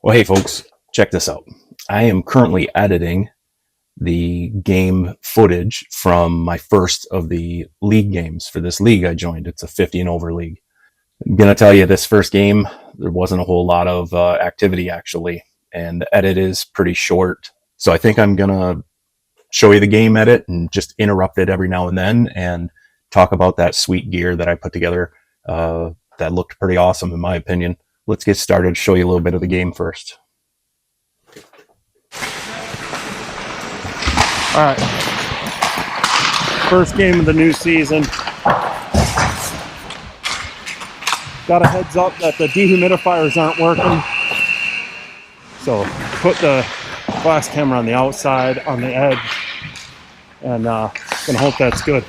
Well, hey folks, check this out. I am currently editing the game footage from my first of the league games for this league I joined. It's a 50 and over league. I'm going to tell you this first game, there wasn't a whole lot of activity actually, and the edit is pretty short. So I think I'm going to show you the game edit and just interrupt it every now and then and talk about that sweet gear that I put together that looked pretty awesome in my opinion. Let's get started, show you a little bit of the game first. All right, first game of the new season. Got a heads up that the dehumidifiers aren't working. So put the glass camera on the outside, on the edge, and gonna hope that's good.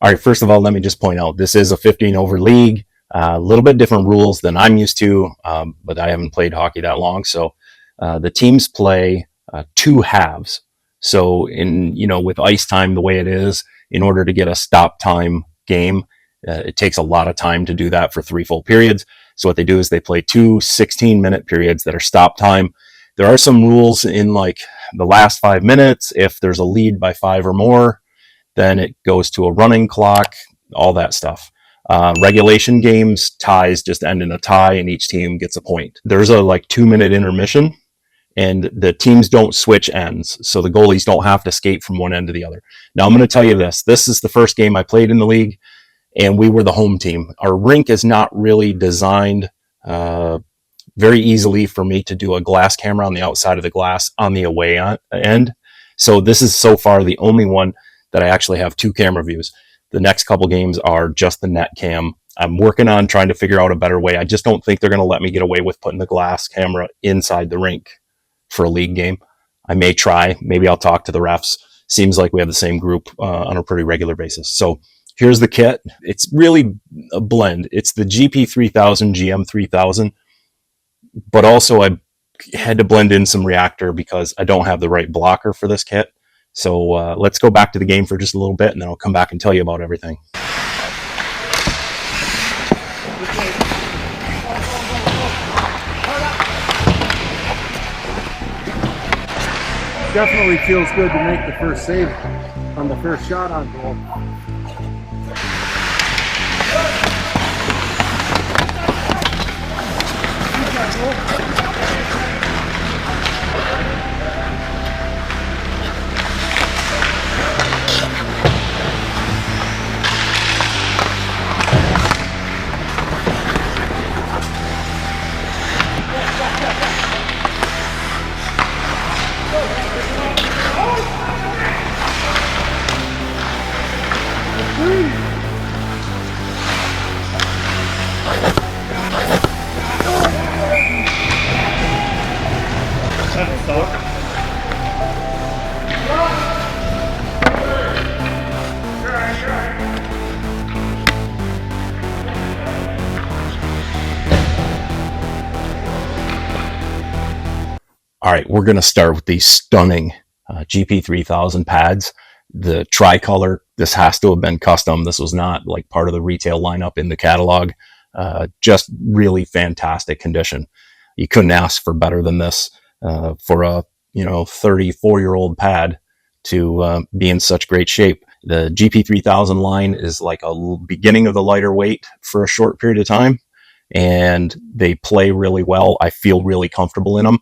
All right, first of all, let me just point out, this is a 15 over league, a little bit different rules than I'm used to, but I haven't played hockey that long. So the teams play two halves. So with ice time the way it is, in order to get a stop time game, it takes a lot of time to do that for 3 full periods. So what they do is they play 2 16-minute periods that are stop time. There are some rules in like the last 5 minutes. If there's a lead by 5 or more, then it goes to a running clock, all that stuff. Regulation games, ties just end in a tie and each team gets a point. There's a 2-minute intermission and the teams don't switch ends. So the goalies don't have to skate from one end to the other. Now I'm going to tell you this. This is the first game I played in the league and we were the home team. Our rink is not really designed very easily for me to do a glass camera on the outside of the glass on the away end. So this is so far the only one that I actually have 2 camera views. The next couple games are just the net cam. I'm working on trying to figure out a better way. I just don't think they're going to let me get away with putting the glass camera inside the rink for a league game. I may try. Maybe I'll talk to the refs. Seems like we have the same group on a pretty regular basis. So here's the kit. It's really a blend. It's the GP3000, GM3000, but also I had to blend in some reactor because I don't have the right blocker for this kit. So let's go back to the game for just a little bit and then I'll come back and tell you about everything. Definitely feels good to make the first save on the first shot on goal. All right, we're going to start with these stunning GP3000 pads. The tricolor, this has to have been custom. This was not like part of the retail lineup in the catalog. Just really fantastic condition. You couldn't ask for better than this for a 34-year-old pad to be in such great shape. The GP3000 line is like a beginning of the lighter weight for a short period of time, and they play really well. I feel really comfortable in them.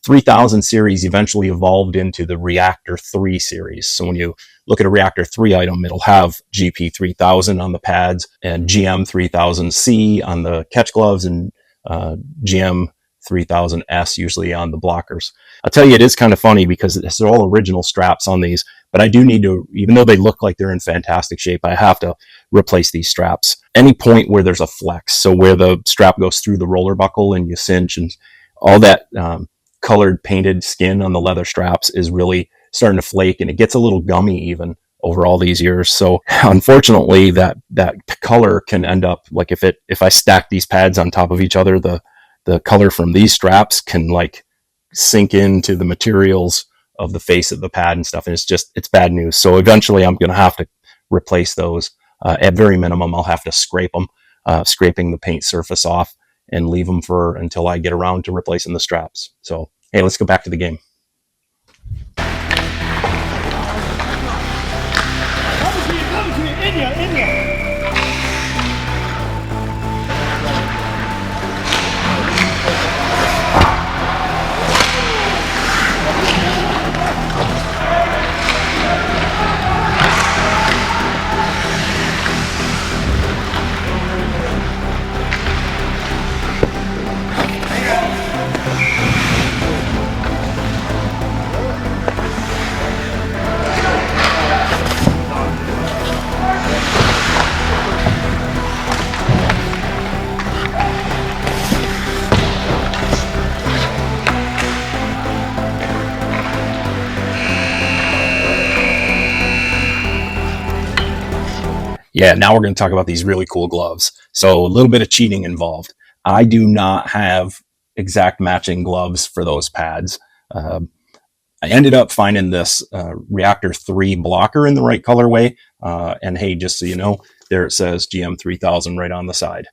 3000 series eventually evolved into the Reactor 3 series. So when you look at a Reactor 3 item, it'll have GP3000 on the pads and GM3000C on the catch gloves and GM3000S usually on the blockers. I'll tell you, it is kind of funny because it's all original straps on these, but I do need to, even though they look like they're in fantastic shape, I have to replace these straps. Any point where there's a flex, so where the strap goes through the roller buckle and you cinch and all that colored painted skin on the leather straps is really starting to flake and it gets a little gummy even over all these years. So unfortunately that color can end up like if I stack these pads on top of each other, the color from these straps can like sink into the materials of the face of the pad and stuff. And it's bad news. So eventually I'm going to have to replace those. At very minimum, I'll have to scrape them, scraping the paint surface off and leave them until I get around to replacing the straps. So, hey, let's go back to the game. Yeah, now we're going to talk about these really cool gloves. So a little bit of cheating involved. I do not have exact matching gloves for those pads. I ended up finding this Reactor 3 blocker in the right colorway. And hey, just so you know, there it says GM 3000 right on the side,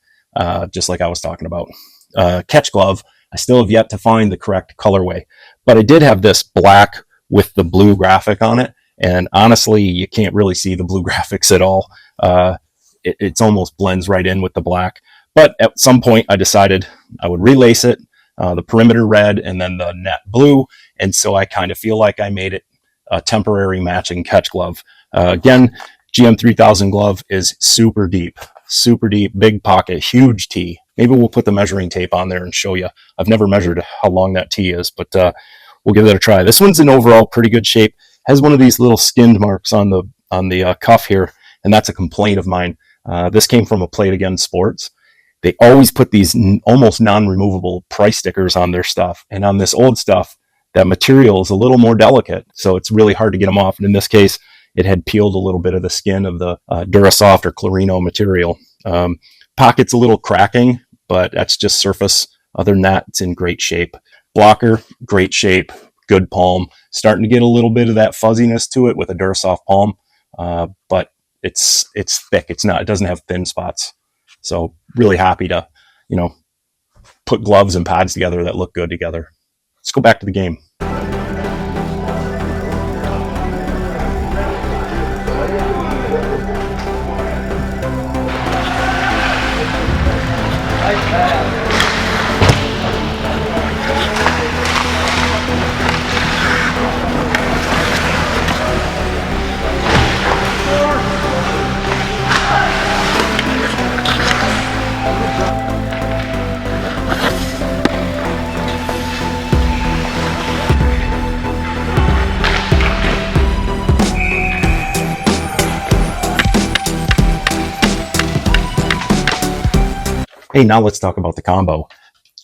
just like I was talking about. Catch glove, I still have yet to find the correct colorway. But I did have this black with the blue graphic on it. And honestly, you can't really see the blue graphics at all. It's almost blends right in with the black. But at some point, I decided I would relace it, the perimeter red and then the net blue. And so I kind of feel like I made it a temporary matching catch glove. Again, GM 3000 glove is super deep, big pocket, huge tee. Maybe we'll put the measuring tape on there and show you. I've never measured how long that tee is, but we'll give it a try. This one's in overall pretty good shape. Has one of these little skinned marks on the cuff here, and that's a complaint of mine. This came from a Play It Again Sports. They always put these almost non-removable price stickers on their stuff, and on this old stuff, that material is a little more delicate, so it's really hard to get them off. And in this case, it had peeled a little bit of the skin of the Durasoft or Clarino material. Pocket's a little cracking, but that's just surface. Other than that, it's in great shape. Blocker, great shape. Good palm, starting to get a little bit of that fuzziness to it with a Durasoft palm, but it's thick. It doesn't have thin spots. So really happy to, put gloves and pads together that look good together. Let's go back to the game. Hey, now let's talk about the combo.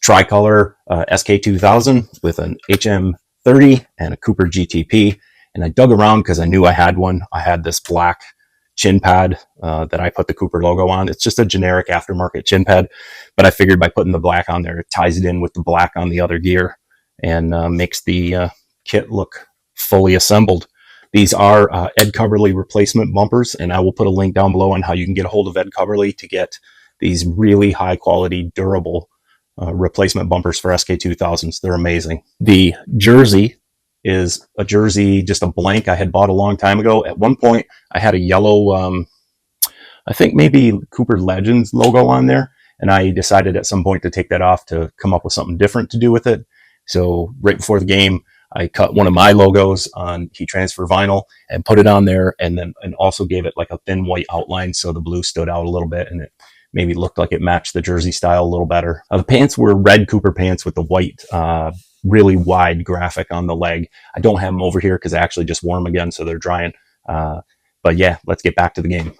Tricolor SK2000 with an HM30 and a Cooper GTP. And I dug around because I knew I had one. I had this black chin pad that I put the Cooper logo on. It's just a generic aftermarket chin pad, but I figured by putting the black on there, it ties it in with the black on the other gear and makes the kit look fully assembled. These are Ed Coverly replacement bumpers, and I will put a link down below on how you can get a hold of Ed Coverly to get these really high quality, durable replacement bumpers for SK2000s. They're amazing. The jersey is a jersey, just a blank I had bought a long time ago. At one point, I had a yellow, I think maybe Cooper Legends logo on there, and I decided at some point to take that off to come up with something different to do with it. So right before the game, I cut one of my logos on heat transfer vinyl and put it on there, and also gave it like a thin white outline so the blue stood out a little bit, and it maybe looked like it matched the jersey style a little better. The pants were red Cooper pants with the white, really wide graphic on the leg. I don't have them over here because I actually just wore them again, so they're drying. But yeah, let's get back to the game.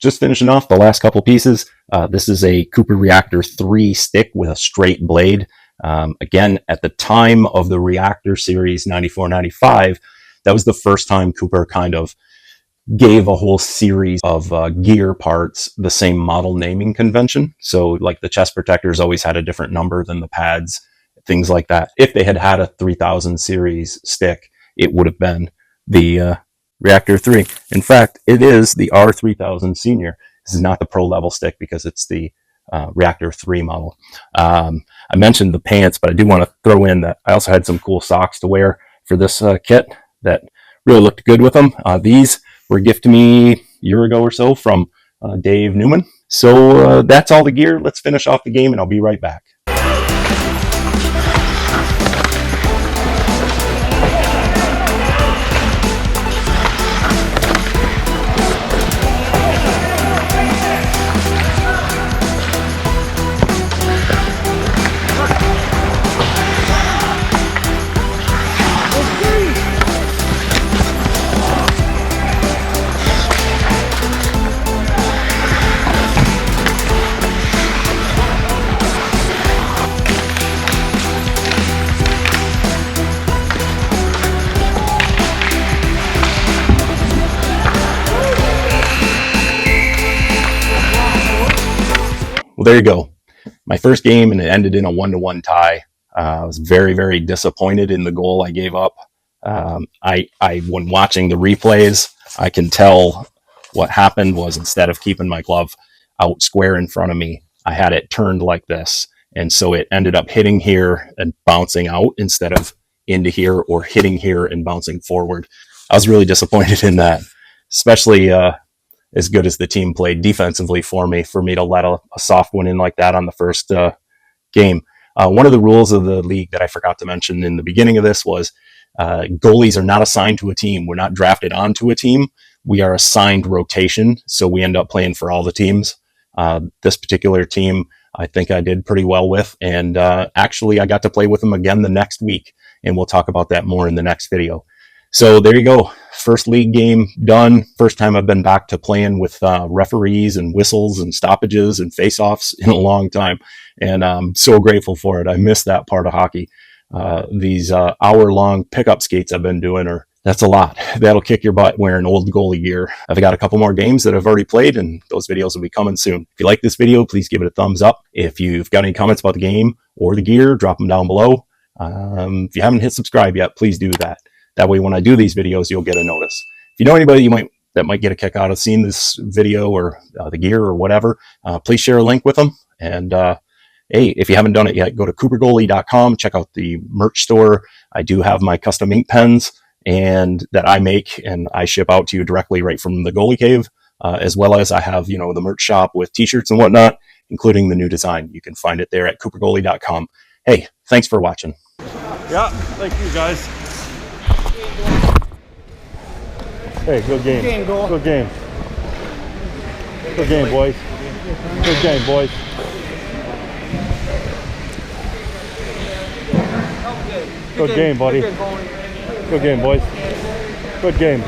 just finishing off the last couple pieces. This is a Cooper Reactor 3 stick with a straight blade. Again, at the time of the Reactor series 94-95, that was the first time Cooper kind of gave a whole series of gear parts the same model naming convention. So like the chest protectors always had a different number than the pads, things like that. If they had had a 3000 series stick, it would have been the Reactor 3. In fact, it is the R3000 Senior. This is not the pro level stick because it's the Reactor 3 model. I mentioned the pants, but I do want to throw in that I also had some cool socks to wear for this kit that really looked good with them. These were gifted to me a year ago or so from Dave Newman. So that's all the gear. Let's finish off the game and I'll be right back. Well, there you go. My first game, and it ended in a 1-1 tie. I was very, very disappointed in the goal I gave up. When watching the replays, I can tell what happened was instead of keeping my glove out square in front of me, I had it turned like this. And so it ended up hitting here and bouncing out instead of into here, or hitting here and bouncing forward. I was really disappointed in that, especially as good as the team played defensively for me to let a soft one in like that on the first game. One of the rules of the league that I forgot to mention in the beginning of this was goalies are not assigned to a team. We're not drafted onto a team. We are assigned rotation, so we end up playing for all the teams. This particular team, I think I did pretty well with, and actually I got to play with them again the next week, and we'll talk about that more in the next video. So there you go. First league game done. First time I've been back to playing with referees and whistles and stoppages and face-offs in a long time. And I'm so grateful for it. I miss that part of hockey. These hour-long pickup skates I've been doing that's a lot. That'll kick your butt wearing old goalie gear. I've got a couple more games that I've already played, and those videos will be coming soon. If you like this video, please give it a thumbs up. If you've got any comments about the game or the gear, drop them down below. If you haven't hit subscribe yet, please do that. That way, when I do these videos, you'll get a notice. If you know anybody that might get a kick out of seeing this video or the gear or whatever, please share a link with them. And hey, if you haven't done it yet, go to coopergoalie.com, check out the merch store. I do have my custom ink pens and that I make and I ship out to you directly right from the Goalie Cave, as well as I have, the merch shop with t-shirts and whatnot, including the new design. You can find it there at coopergoalie.com. Hey, thanks for watching. Yeah, thank you guys. Hey, good game. Good game, goal. Good game. Good game, boys. Good game, boys. Good game, buddy. Good game, boys. Good game.